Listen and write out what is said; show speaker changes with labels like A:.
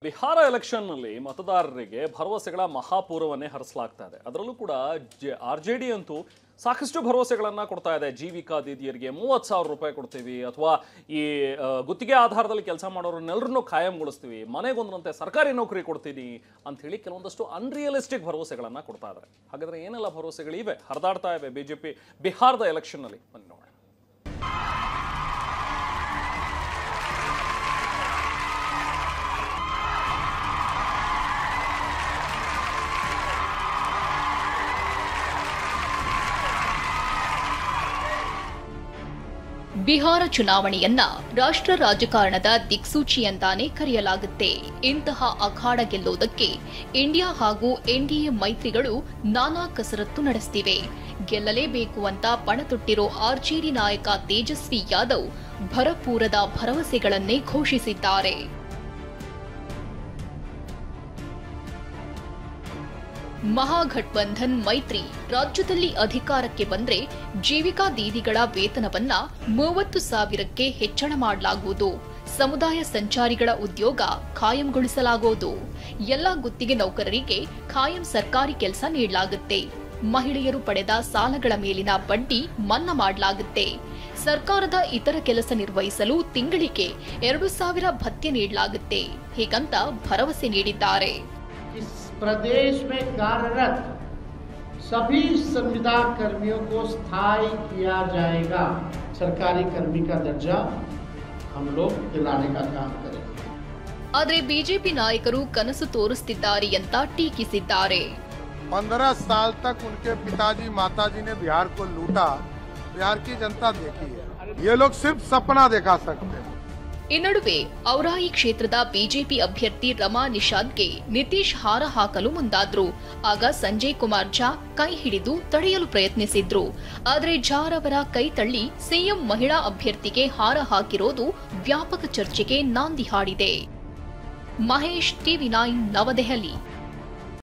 A: ಬಿಹಾರ ಎಲೆಕ್ಷನ್ನಲ್ಲಿ ಮತದಾರರಿಗೆ ಭರವಸೆಗಳ ಮಹಾಪೂರವನ್ನೇ ಹರಿಸಲಾಗ್ತಾ ಇದೆ. ಅದರಲ್ಲೂ ಕೂಡ ಆರ್ಜೆಡಿ ಅಂತೂ ಸಾಕಷ್ಟು ಭರವಸೆಗಳನ್ನು ಕೊಡ್ತಾ ಇದೆ. ಜೀವಿಕಾ ದೀದಿಯರಿಗೆ 30,000 ರೂಪಾಯಿ ಕೊಡ್ತೀವಿ, ಅಥವಾ ಈ ಗುತ್ತಿಗೆ ಆಧಾರದಲ್ಲಿ ಕೆಲಸ ಮಾಡೋರನ್ನೆಲ್ಲರನ್ನೂ ಖಾಯಂಗೊಳಿಸ್ತೀವಿ, ಮನೆಗೊಂದರಂತೆ ಸರ್ಕಾರಿ ನೌಕರಿ ಕೊಡ್ತೀನಿ ಅಂತ ಹೇಳಿ ಕೆಲವೊಂದಷ್ಟು ಅನ್ರಿಯಲಿಸ್ಟಿಕ್ ಭರವಸೆಗಳನ್ನು ಕೊಡ್ತಾ ಇದ್ದಾರೆ. ಹಾಗಾದ್ರೆ ಏನೆಲ್ಲ ಭರವಸೆಗಳಿವೆ ಹರಿದಾಡ್ತಾ ಇವೆ ಬಿಜೆಪಿ ಬಿಹಾರದ ಎಲೆಕ್ಷನ್ನಲ್ಲಿ ಬನ್ನಿ ನೋಡೋಣ.
B: ಬಿಹಾರ ಚುನಾವಣೆಯನ್ನ ರಾಷ್ಟ್ರ ರಾಜಕಾರಣದ ದಿಕ್ಸೂಚಿಯಂತಾನೆ ಕರೆಯಲಾಗುತ್ತೆ. ಇಂತಹ ಅಖಾಡ ಗೆಲ್ಲೋದಕ್ಕೆ ಇಂಡಿಯಾ ಹಾಗೂ ಎನ್ಡಿಎ ಮೈತ್ರಿಗಳು ನಾನಾ ಕಸರತ್ತು ನಡೆಸುತ್ತಿವೆ. ಗೆಲ್ಲಲೇಬೇಕು ಅಂತ ಪಣತೊಟ್ಟಿರೋ ಆರ್ಜೆಡಿ ನಾಯಕ ತೇಜಸ್ವಿ ಯಾದವ್ ಭರಪೂರದ ಭರವಸೆಗಳನ್ನೇ ಘೋಷಿಸಿದ್ದಾರೆ. ಮಹಾಗಠಬಂಧನ್ ಮೈತ್ರಿ ರಾಜ್ಯದಲ್ಲಿ ಅಧಿಕಾರಕ್ಕೆ ಬಂದ್ರೆ ಜೀವಿಕಾ ದೀದಿಗಳ ವೇತನವನ್ನ 30,000ಕ್ಕೆ ಹೆಚ್ಚಳ ಮಾಡಲಾಗುವುದು, ಸಮುದಾಯ ಸಂಚಾರಿಗಳ ಉದ್ಯೋಗ ಖಾಯಂಗೊಳಿಸಲಾಗುವುದು, ಎಲ್ಲಾ ಗುತ್ತಿಗೆ ನೌಕರರಿಗೆ ಖಾಯಂ ಸರ್ಕಾರಿ ಕೆಲಸ ನೀಡಲಾಗುತ್ತೆ, ಮಹಿಳೆಯರು ಪಡೆದ ಸಾಲಗಳ ಮೇಲಿನ ಬಡ್ಡಿ ಮನ್ನಾ ಮಾಡಲಾಗುತ್ತೆ, ಸರ್ಕಾರದ ಇತರ ಕೆಲಸ ನಿರ್ವಹಿಸಲು ತಿಂಗಳಿಗೆ 2,000 ಭತ್ಯೆ ನೀಡಲಾಗುತ್ತೆ ಹೀಗಂತ ಭರವಸೆ ನೀಡಿದ್ದಾರೆ.
C: इस प्रदेश में कार्यरत सभी संविदा कर्मियों को स्थायी किया जाएगा. सरकारी कर्मी का दर्जा हम लोग दिलाने का काम करेंगे.
B: ಆದರೆ ಬಿಜೆಪಿ ನಾಯಕರು ಕನಸು ತೋರಿಸುತ್ತಿದ್ದಾರೆ ಅಂತ ಟೀಕಿಸಿದ್ದಾರೆ.
D: 15 साल तक उनके पिताजी माताजी ने बिहार को लूटा, बिहार की जनता देखी है. ये लोग सिर्फ सपना दिखा सकते हैं.
B: ಈ ನಡುವೆ ಔರಾಯಿ ಕ್ಷೇತ್ರದ ಬಿಜೆಪಿ ಅಭ್ಯರ್ಥಿ ರಮಾ ನಿಷಾದ್ಗೆ ನಿತೀಶ್ ಹಾರ ಹಾಕಲು ಮುಂದಾದ್ರು. ಆಗ ಸಂಜಯ್ ಕುಮಾರ್ ಝಾ ಕೈ ಹಿಡಿದು ತಡೆಯಲು ಪ್ರಯತ್ನಿಸಿದ್ರು. ಆದರೆ ಝಾ ರವರ ಕೈ ತಳ್ಳಿ ಸಿಎಂ ಮಹಿಳಾ ಅಭ್ಯರ್ಥಿಗೆ ಹಾರ ಹಾಕಿರೋದು ವ್ಯಾಪಕ ಚರ್ಚೆಗೆ ನಾಂದಿ ಹಾಡಿದೆ. ಮಹೇಶ್, ಟಿವಿ9 ನವದೆಹಲಿ.